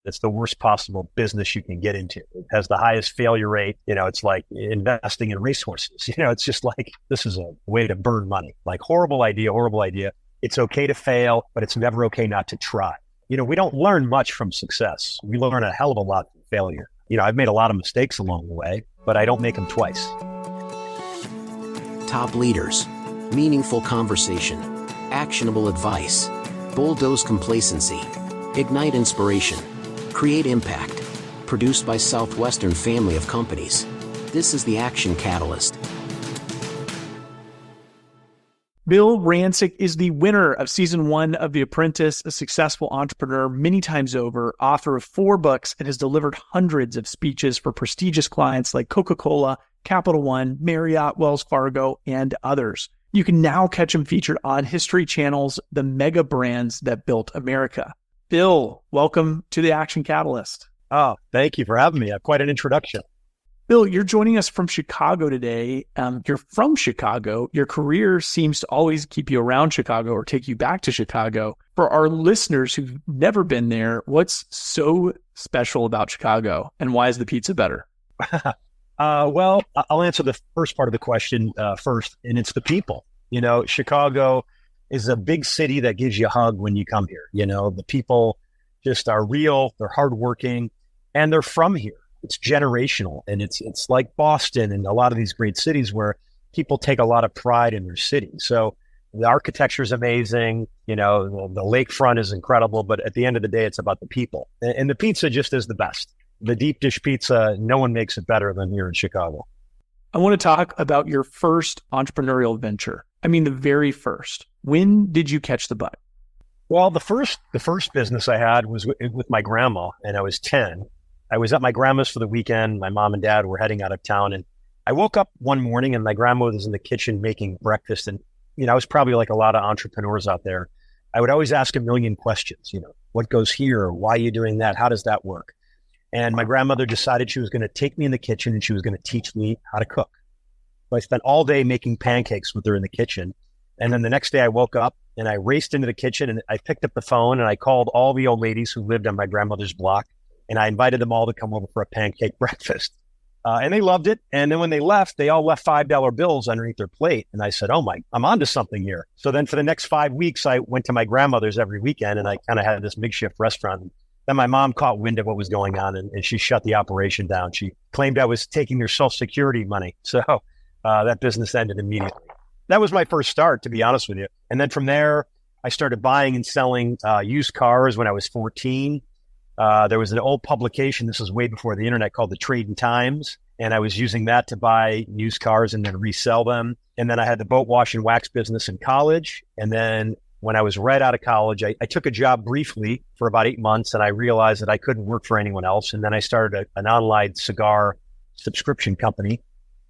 It's the worst possible business you can get into. It has the highest failure rate. It's like investing in racehorses. It's just like, this is a way to burn money. Like, horrible idea, horrible idea. It's okay to fail, but it's never okay not to try. We don't learn much from success. We learn a hell of a lot from failure. I've made a lot of mistakes along the way, but I don't make them twice. Top leaders, meaningful conversation, actionable advice, bulldoze complacency, ignite inspiration, create impact. Produced by Southwestern family of companies. This is the Action Catalyst. Bill Rancic is the winner of season 1 of The Apprentice, a successful entrepreneur many times over, author of 4 books, and has delivered hundreds of speeches for prestigious clients like Coca-Cola, Capital One, Marriott, Wells Fargo, and others. You can now catch him featured on History Channel's The Mega Brands That Built America. Bill, welcome to the Action Catalyst. Oh, thank you for having me. Quite an introduction. Bill, you're joining us from Chicago today. You're from Chicago. Your career seems to always keep you around Chicago or take you back to Chicago. For our listeners who've never been there, what's so special about Chicago, and why is the pizza better? Well, I'll answer the first part of the question first, and it's the people. Chicago is a big city that gives you a hug when you come here. The people just are real, they're hardworking, and they're from here. It's generational, and it's like Boston and a lot of these great cities where people take a lot of pride in their city. So the architecture is amazing, the lakefront is incredible, but at the end of the day, it's about the people. And the pizza just is the best. The deep dish pizza, no one makes it better than here in Chicago. I want to talk about your first entrepreneurial venture. I mean, the very first. When did you catch the bug? Well, the first business I had was with my grandma, and I was 10. I was at my grandma's for the weekend. My mom and dad were heading out of town, and I woke up one morning and my grandma was in the kitchen making breakfast. And, I was probably like a lot of entrepreneurs out there. I would always ask a million questions, what goes here? Why are you doing that? How does that work? And my grandmother decided she was going to take me in the kitchen and she was going to teach me how to cook. So I spent all day making pancakes with her in the kitchen. And then the next day I woke up and I raced into the kitchen and I picked up the phone and I called all the old ladies who lived on my grandmother's block. And I invited them all to come over for a pancake breakfast. And they loved it. And then when they left, they all left $5 bills underneath their plate. And I said, I'm onto something here. So then for the next 5 weeks, I went to my grandmother's every weekend and I kind of had this makeshift restaurant. Then my mom caught wind of what was going on and she shut the operation down. She claimed I was taking their Social Security money. So that business ended immediately. That was my first start, to be honest with you. And then from there, I started buying and selling used cars when I was 14. There was an old publication, this was way before the internet, called the Trading Times. And I was using that to buy used cars and then resell them. And then I had the boat wash and wax business in college. And then when I was right out of college, I took a job briefly for about 8 months and I realized that I couldn't work for anyone else. And then I started an online cigar subscription company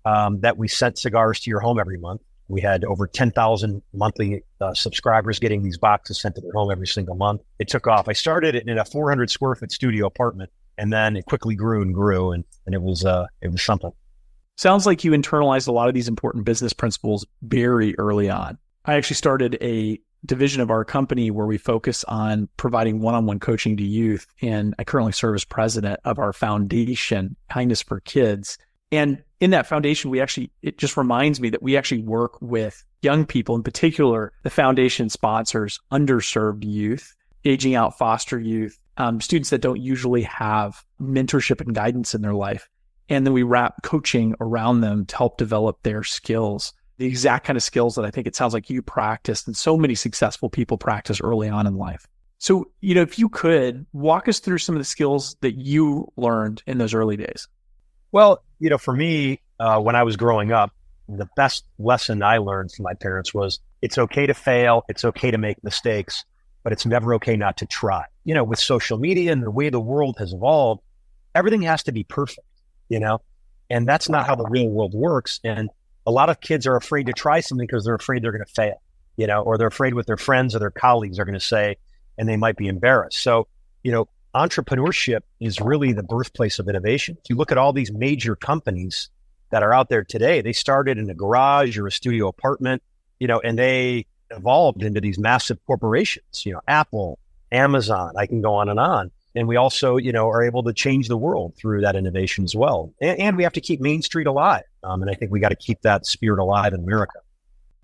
that we sent cigars to your home every month. We had over 10,000 monthly subscribers getting these boxes sent to their home every single month. It took off. I started it in a 400 square foot studio apartment, and then it quickly grew and grew, and it was something. Sounds like you internalized a lot of these important business principles very early on. I actually started a division of our company where we focus on providing one-on-one coaching to youth, and I currently serve as president of our foundation, Kindness for Kids. And in that foundation, it just reminds me that we actually work with young people, in particular, the foundation sponsors underserved youth, aging out foster youth, students that don't usually have mentorship and guidance in their life. And then we wrap coaching around them to help develop their skills, the exact kind of skills that I think it sounds like you practiced and so many successful people practice early on in life. So, if you could walk us through some of the skills that you learned in those early days. Well, for me, when I was growing up, the best lesson I learned from my parents was it's okay to fail. It's okay to make mistakes, but it's never okay not to try. With social media and the way the world has evolved, everything has to be perfect, and that's not how the real world works. And a lot of kids are afraid to try something because they're afraid they're going to fail, or they're afraid what their friends or their colleagues are going to say, and they might be embarrassed. So, entrepreneurship is really the birthplace of innovation. If you look at all these major companies that are out there today, they started in a garage or a studio apartment, and they evolved into these massive corporations, Apple, Amazon, I can go on and on. And we also, are able to change the world through that innovation as well. And we have to keep Main Street alive. And I think we got to keep that spirit alive in America.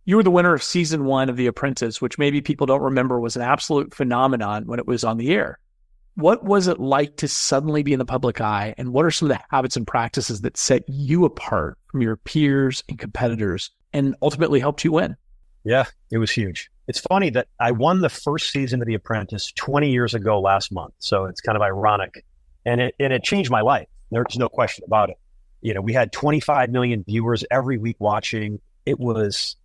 You were the winner of season 1 of The Apprentice, which maybe people don't remember was an absolute phenomenon when it was on the air. What was it like to suddenly be in the public eye? And what are some of the habits and practices that set you apart from your peers and competitors and ultimately helped you win? Yeah, it was huge. It's funny that I won the first season of The Apprentice 20 years ago last month. So it's kind of ironic. And it changed my life. There's no question about it. We had 25 million viewers every week watching. It was,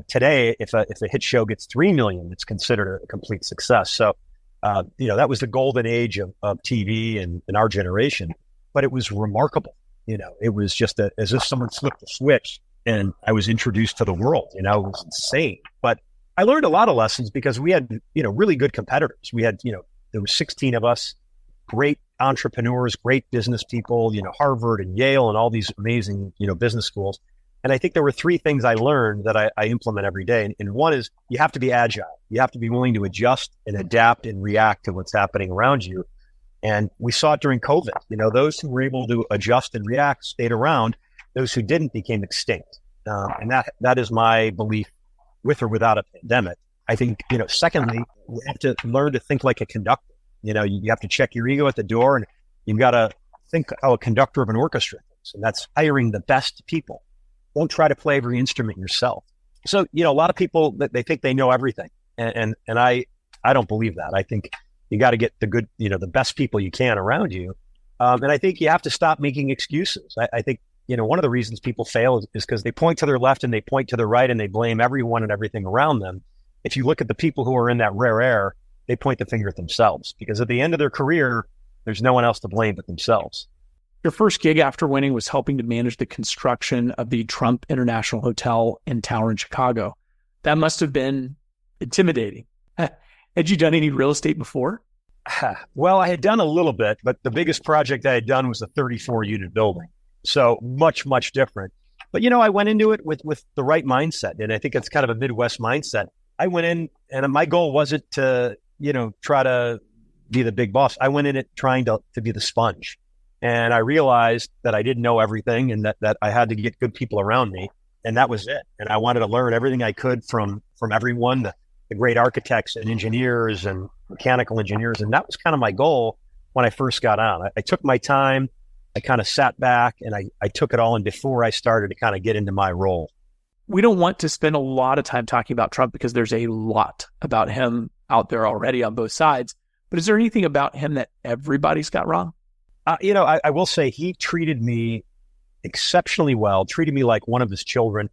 today, if a hit show gets 3 million, it's considered a complete success. So, that was the golden age of TV and in our generation. But it was remarkable. It was just as if someone flipped a switch and I was introduced to the world. It was insane. But I learned a lot of lessons because we had, really good competitors. We had, there were 16 of us, great entrepreneurs, great business people, Harvard and Yale and all these amazing, business schools. And I think there were 3 things I learned that I implement every day. And one is you have to be agile. You have to be willing to adjust and adapt and react to what's happening around you. And we saw it during COVID. Those who were able to adjust and react stayed around. Those who didn't became extinct. And that is my belief with or without a pandemic. I think, secondly, you have to learn to think like a conductor. You have to check your ego at the door, and you've got to think how a conductor of an orchestra thinks. And that's hiring the best people. Don't try to play every instrument yourself. So, a lot of people, they think they know everything. And I don't believe that. I think you got to get the good, the best people you can around you. And I think you have to stop making excuses. I think, one of the reasons people fail is because they point to their left and they point to their right and they blame everyone and everything around them. If you look at the people who are in that rare air, they point the finger at themselves because at the end of their career, there's no one else to blame but themselves. Your first gig after winning was helping to manage the construction of the Trump International Hotel and Tower in Chicago. That must have been intimidating. Had you done any real estate before? Well, I had done a little bit, but the biggest project I had done was a 34-unit building. So much, much different. But, I went into it with the right mindset. And I think it's kind of a Midwest mindset. I went in and my goal wasn't to, try to be the big boss. I went in it trying to be the sponge. And I realized that I didn't know everything and that I had to get good people around me. And that was it. And I wanted to learn everything I could from everyone, the great architects and engineers and mechanical engineers. And that was kind of my goal when I first got on. I took my time. I kind of sat back and I took it all in before I started to kind of get into my role. We don't want to spend a lot of time talking about Trump because there's a lot about him out there already on both sides. But is there anything about him that everybody's got wrong? I will say he treated me exceptionally well, treated me like one of his children.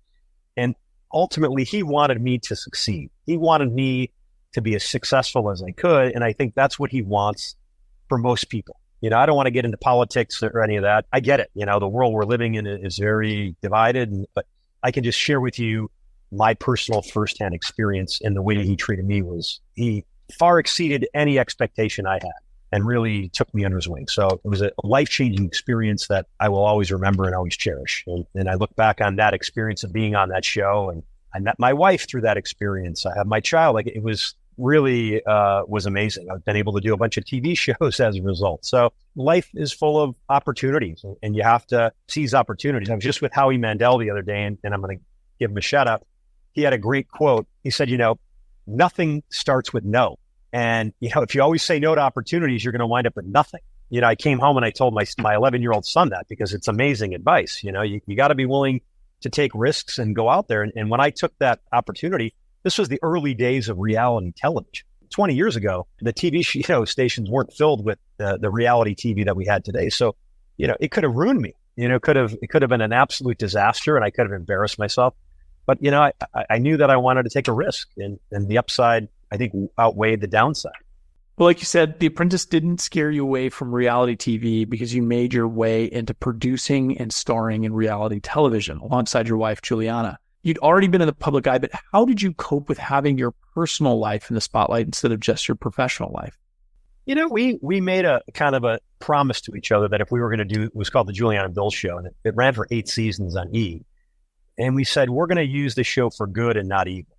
And ultimately, he wanted me to succeed. He wanted me to be as successful as I could. And I think that's what he wants for most people. I don't want to get into politics or any of that. I get it. The world we're living in is very divided, but I can just share with you my personal firsthand experience, and the way he treated me was he far exceeded any expectation I had and really took me under his wing. So it was a life-changing experience that I will always remember and always cherish. And I look back on that experience of being on that show, and I met my wife through that experience. I have my child. It was really was amazing. I've been able to do a bunch of TV shows as a result. So life is full of opportunities, and you have to seize opportunities. I was just with Howie Mandel the other day, and I'm going to give him a shout out. He had a great quote. He said, nothing starts with no. And, if you always say no to opportunities, you're going to wind up with nothing. I came home and I told my 11-year-old son that because it's amazing advice. You got to be willing to take risks and go out there. And when I took that opportunity, this was the early days of reality television. 20 years ago, the TV stations weren't filled with the reality TV that we had today. So, it could have ruined me. It could have been an absolute disaster, and I could have embarrassed myself. But, I knew that I wanted to take a risk, and the upside, I think, outweighed the downside. Well, like you said, The Apprentice didn't scare you away from reality TV because you made your way into producing and starring in reality television alongside your wife, Juliana. You'd already been in the public eye, but how did you cope with having your personal life in the spotlight instead of just your professional life? We made a kind of a promise to each other that if we were going to do, it was called the Juliana and Bill Show, and it ran for 8 seasons on E! And we said, we're going to use the show for good and not evil.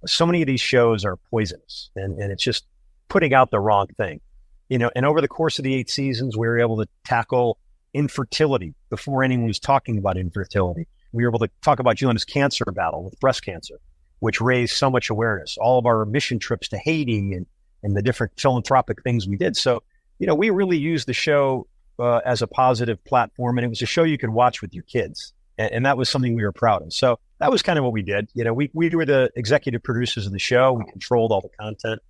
So many of these shows are poisonous, and it's just putting out the wrong thing. And over the course of the 8 seasons, we were able to tackle infertility before anyone was talking about infertility. We were able to talk about Juliana's cancer battle with breast cancer, which raised so much awareness. All of our mission trips to Haiti and the different philanthropic things we did. So, we really used the show as a positive platform, and it was a show you could watch with your kids. And that was something we were proud of. So that was kind of what we did. We were the executive producers of the show. We controlled all the content,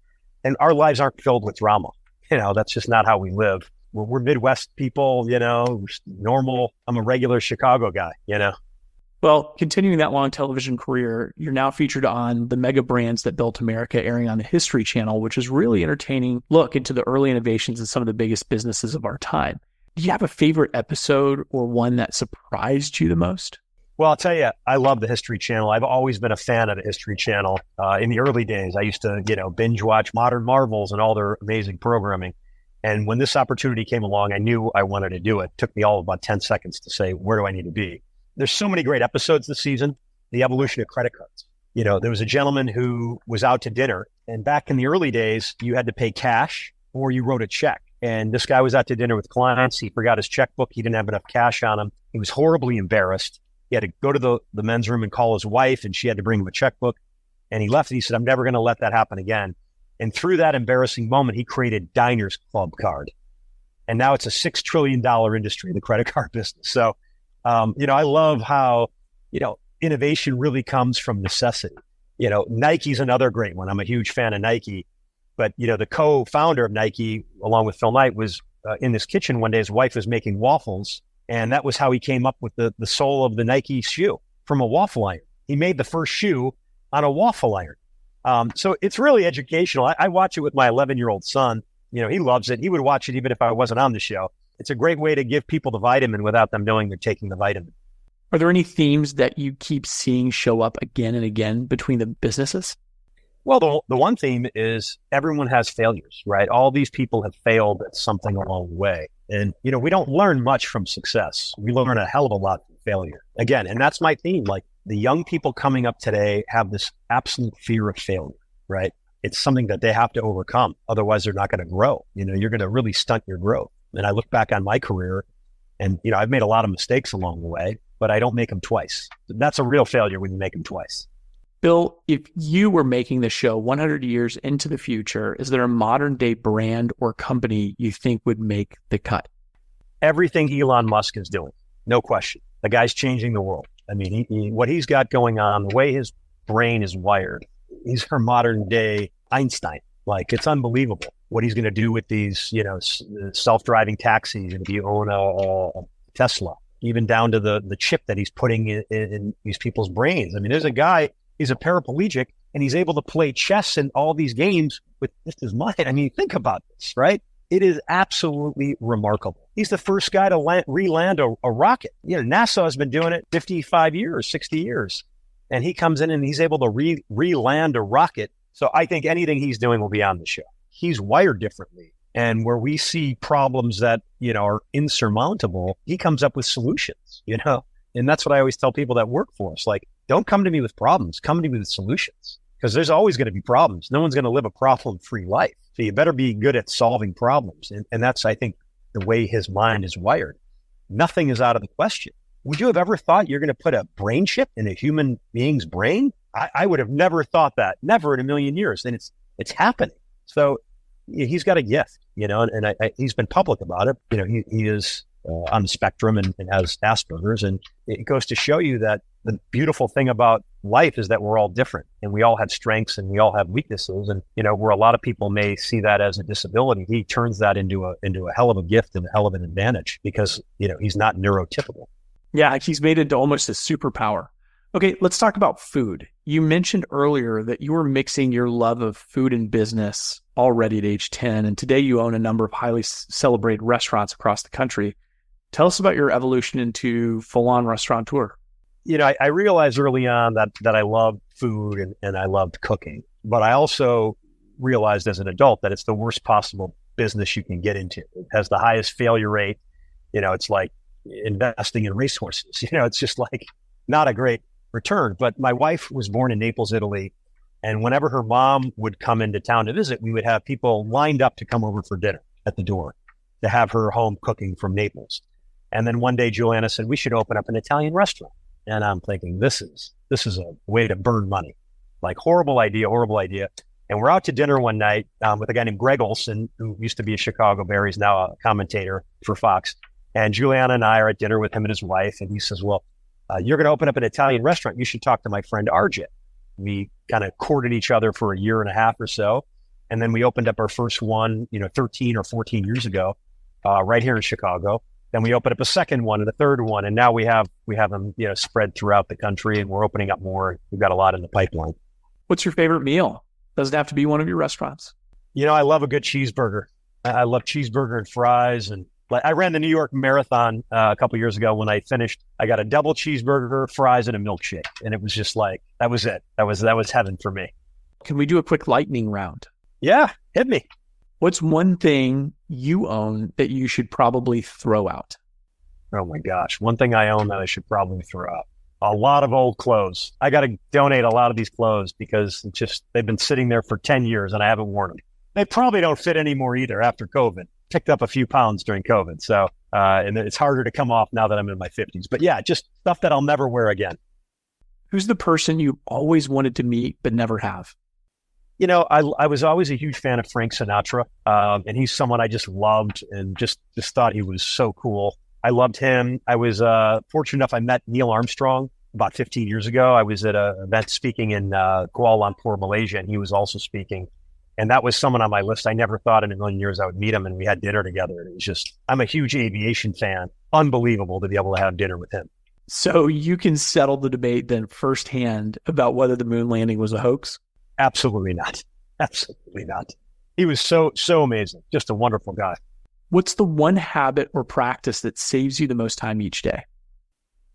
and our lives aren't filled with drama. That's just not how we live. We're Midwest people, we're normal. I'm a regular Chicago guy, Well, continuing that long television career, you're now featured on The Mega Brands That Built America, airing on the History Channel, which is really entertaining look into the early innovations in some of the biggest businesses of our time. Do you have a favorite episode or one that surprised you the most? Well, I'll tell you, I love the History Channel. I've always been a fan of the History Channel. In the early days, I used to, binge watch Modern Marvels and all their amazing programming. And when this opportunity came along, I knew I wanted to do it. It took me all about 10 seconds to say, where do I need to be? There's so many great episodes this season. The evolution of credit cards. There was a gentleman who was out to dinner, and back in the early days, you had to pay cash or you wrote a check. And this guy was out to dinner with clients. He forgot his checkbook. He didn't have enough cash on him. He was horribly embarrassed. He had to go to the men's room and call his wife, and she had to bring him a checkbook. And he left, and he said, I'm never going to let that happen again. And through that embarrassing moment, he created Diners Club Card. And now it's a $6 trillion industry, the credit card business. So, I love how, innovation really comes from necessity. Nike's another great one. I'm a huge fan of Nike. But, the co-founder of Nike, along with Phil Knight, was in his kitchen one day. His wife was making waffles. And that was how he came up with the sole of the Nike shoe from a waffle iron. He made the first shoe on a waffle iron. So it's really educational. I watch it with my 11-year-old son. He loves it. He would watch it even if I wasn't on the show. It's a great way to give people the vitamin without them knowing they're taking the vitamin. Are there any themes that you keep seeing show up again and again between the businesses? Well, the one theme is everyone has failures, right? All these people have failed at something along the way. And, we don't learn much from success. We learn a hell of a lot from failure. Again, and that's my theme. Like, the young people coming up today have this absolute fear of failure, right? It's something that they have to overcome. Otherwise, they're not going to grow. You're going to really stunt your growth. And I look back on my career and, I've made a lot of mistakes along the way, but I don't make them twice. That's a real failure when you make them twice. Bill, if you were making the show 100 years into the future, is there a modern day brand or company you think would make the cut? Everything Elon Musk is doing, no question. The guy's changing the world. I mean, what he's got going on, the way his brain is wired, he's our modern day Einstein. Like, it's unbelievable what he's going to do with these, self-driving taxis. And if you own a Tesla, even down to the chip that he's putting in these people's brains. I mean, there's a guy, he's a paraplegic, and he's able to play chess and all these games with just his mind. I mean, think about this, right? It is absolutely remarkable. He's the first guy to re-land a rocket. NASA has been doing it 55 years, 60 years. And he comes in and he's able to re-land a rocket. So I think anything he's doing will be on the show. He's wired differently. And where we see problems that, are insurmountable, he comes up with solutions, And that's what I always tell people that work for us. Like, don't come to me with problems. Come to me with solutions. Because there's always going to be problems. No one's going to live a problem-free life. So you better be good at solving problems. And that's, I think, the way his mind is wired. Nothing is out of the question. Would you have ever thought you're going to put a brain chip in a human being's brain? I would have never thought that. Never in a million years. And it's happening. So he's got a gift, and he's been public about it. He is on the spectrum and has Asperger's. And it goes to show you that the beautiful thing about life is that we're all different and we all have strengths and we all have weaknesses. And, where a lot of people may see that as a disability, he turns that into a hell of a gift and a hell of an advantage because, he's not neurotypical. Yeah, he's made it into almost a superpower. Okay, let's talk about food. You mentioned earlier that you were mixing your love of food and business already at age 10, and today you own a number of highly celebrated restaurants across the country. Tell us about your evolution into full-on restaurateur. I realized early on that I loved food and I loved cooking, but I also realized as an adult that it's the worst possible business you can get into. It has the highest failure rate. It's like investing in racehorses. It's just like not a great return. But my wife was born in Naples, Italy. And whenever her mom would come into town to visit, we would have people lined up to come over for dinner. at the door to have her home cooking from Naples. And then one day Juliana said, we should open up an Italian restaurant. And I'm thinking, this is a way to burn money. Like horrible idea. And we're out to dinner one night with a guy named Greg Olson, who used to be a Chicago Bear. He's now a commentator for Fox. And Juliana and I are at dinner with him and his wife. And he says, well, you're going to open up an Italian restaurant. You should talk to my friend RJ. We kind of courted each other for a year and a half or so. And then we opened up our first one, 13 or 14 years ago, right here in Chicago. Then we opened up a second one and a third one. And now we have them, spread throughout the country, and we're opening up more. We've got a lot in the pipeline. What's your favorite meal? Doesn't have to be one of your restaurants. I love a good cheeseburger. I love cheeseburger and fries. And I ran the New York Marathon a couple years ago. When I finished, I got a double cheeseburger, fries, and a milkshake. And it was just like, that was it. That was heaven for me. Can we do a quick lightning round? Yeah, hit me. What's one thing you own that you should probably throw out? Oh my gosh. One thing I own that I should probably throw out. A lot of old clothes. I got to donate a lot of these clothes because they've been sitting there for 10 years and I haven't worn them. They probably don't fit anymore either after COVID. Picked up a few pounds during COVID. So, and it's harder to come off now that I'm in my 50s. But yeah, just stuff that I'll never wear again. Who's the person you always wanted to meet but never have? I was always a huge fan of Frank Sinatra, and he's someone I just loved and just thought he was so cool. I loved him. I was fortunate enough I met Neil Armstrong about 15 years ago. I was at an event speaking in Kuala Lumpur, Malaysia, and he was also speaking. And that was someone on my list. I never thought in a million years I would meet him, and we had dinner together. And it was just, I'm a huge aviation fan. Unbelievable to be able to have dinner with him. So you can settle the debate then firsthand about whether the moon landing was a hoax? Absolutely not. Absolutely not. He was so amazing. Just a wonderful guy. What's the one habit or practice that saves you the most time each day?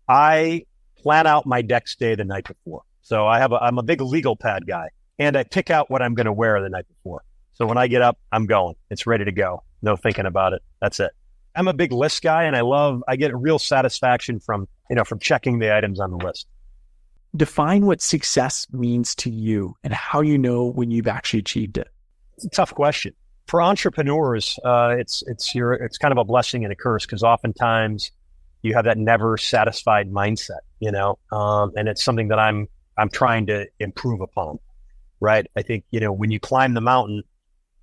I plan out my dex day the night before. So I'm a big legal pad guy, and I pick out what I'm going to wear the night before. So when I get up, I'm going. It's ready to go. No thinking about it. That's it. I'm a big list guy, and I get a real satisfaction from checking the items on the list. Define what success means to you and how you know when you've actually achieved it. It's a tough question. For entrepreneurs, it's kind of a blessing and a curse because oftentimes you have that never satisfied mindset, and it's something that I'm trying to improve upon, right? I think, when you climb the mountain,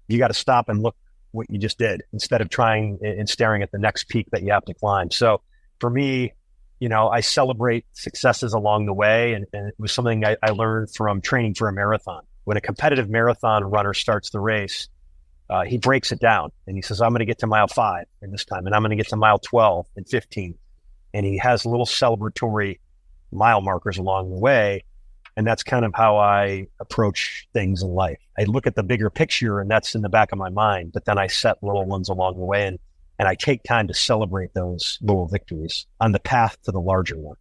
you got to stop and look what you just did instead of trying and staring at the next peak that you have to climb. So for me, I celebrate successes along the way. And it was something I learned from training for a marathon. When a competitive marathon runner starts the race, he breaks it down and he says, I'm going to get to mile 5 in this time, and I'm going to get to mile 12 and 15. And he has little celebratory mile markers along the way. And that's kind of how I approach things in life. I look at the bigger picture and that's in the back of my mind, but then I set little ones along the way. And I take time to celebrate those little victories on the path to the larger one.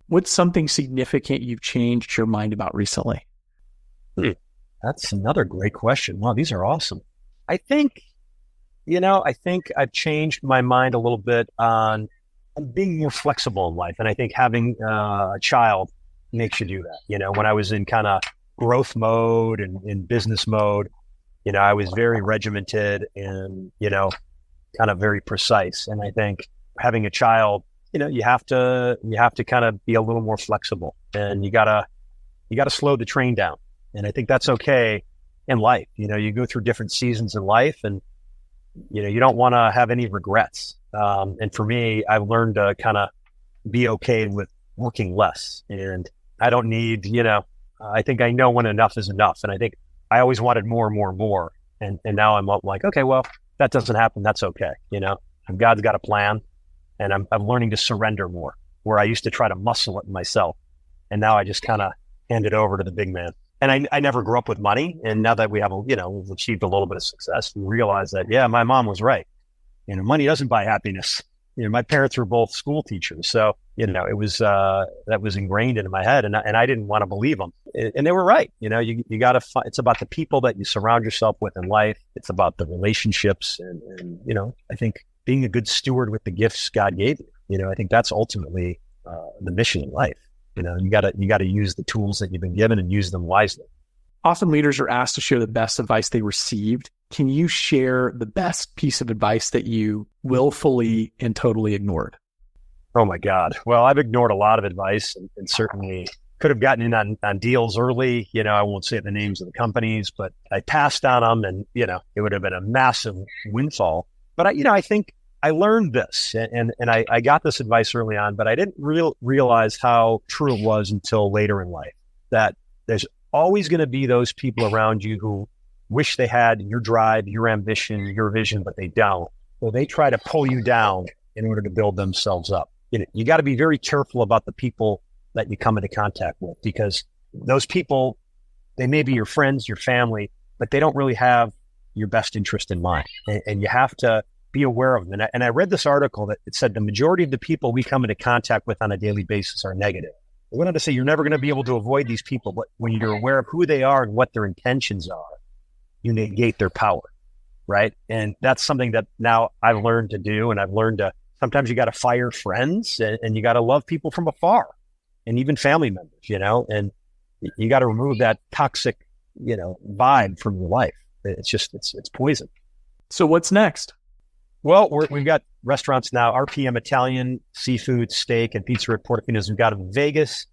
What's something significant you've changed your mind about recently? That's another great question. Wow, these are awesome. I think I've changed my mind a little bit on being more flexible in life. And I think having a child makes you do that. When I was in kind of growth mode and in business mode, I was very regimented and, kind of very precise. And I think having a child, you have to kind of be a little more flexible, and you gotta slow the train down. And I think that's okay in life. You go through different seasons in life, and you don't want to have any regrets. And for me, I've learned to kind of be okay with working less, and I don't need, I think I know when enough is enough. And I think I always wanted more and more and more. And now I'm like, okay, well, that doesn't happen. That's okay. God's got a plan, and I'm learning to surrender more, where I used to try to muscle it myself. And now I just kind of hand it over to the big man. And I never grew up with money. And now that we've achieved a little bit of success, we realize that, yeah, my mom was right. Money doesn't buy happiness. My parents were both school teachers. So, it was, that was ingrained into my head, and I didn't want to believe them. And they were right. You got to, it's about the people that you surround yourself with in life. It's about the relationships. And I think being a good steward with the gifts God gave you, I think that's ultimately, the mission in life. You gotta use the tools that you've been given and use them wisely. Often leaders are asked to share the best advice they received. Can you share the best piece of advice that you willfully and totally ignored? Oh my God. Well, I've ignored a lot of advice and certainly could have gotten in on deals early. I won't say the names of the companies, but I passed on them and, it would have been a massive windfall. But I think I learned this and I got this advice early on, but I didn't realize how true it was until later in life, that there's always going to be those people around you who wish they had your drive, your ambition, your vision, but they don't. So they try to pull you down in order to build themselves up. You got to be very careful about the people that you come into contact with, because those people, they may be your friends, your family, but they don't really have your best interest in mind. And you have to be aware of them. And I read this article that it said the majority of the people we come into contact with on a daily basis are negative. I went on to say you're never going to be able to avoid these people, but when you're aware of who they are and what their intentions are, you negate their power, right? And that's something that now I've learned to do. And I've learned to, sometimes you got to fire friends and you got to love people from afar and even family members, and you got to remove that toxic, vibe from your life. It's poison. So what's next? Well, we've got restaurants now, RPM Italian, seafood, steak, and pizza at Portofino's. We've got them in Vegas,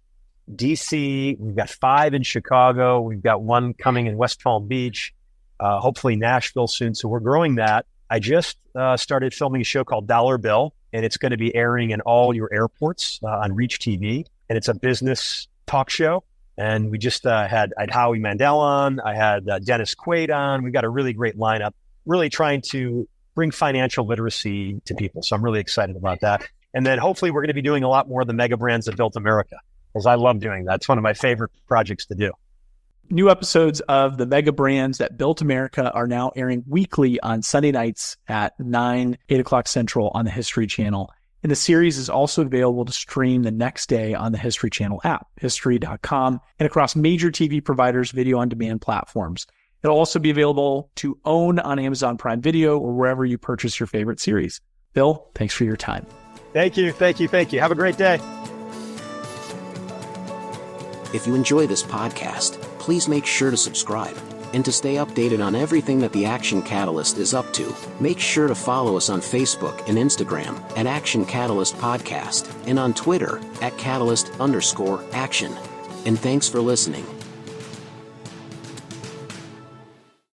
DC. We've got 5 in Chicago. We've got 1 coming in West Palm Beach. Hopefully Nashville soon. So we're growing that. I just started filming a show called Dollar Bill, and it's going to be airing in all your airports on Reach TV. And it's a business talk show. And we just had Howie Mandel on. I had Dennis Quaid on. We've got a really great lineup, really trying to bring financial literacy to people. So I'm really excited about that. And then hopefully we're going to be doing a lot more of the mega brands that built America, because I love doing that. It's one of my favorite projects to do. New episodes of the mega brands that built America are now airing weekly on Sunday nights at 8 o'clock Central on the History Channel. And the series is also available to stream the next day on the History Channel app, history.com, and across major TV providers' video-on-demand platforms. It'll also be available to own on Amazon Prime Video or wherever you purchase your favorite series. Bill, thanks for your time. Thank you. Have a great day. If you enjoy this podcast, please make sure to subscribe. And to stay updated on everything that the Action Catalyst is up to, make sure to follow us on Facebook and Instagram at Action Catalyst Podcast and on Twitter at Catalyst_Action. And thanks for listening.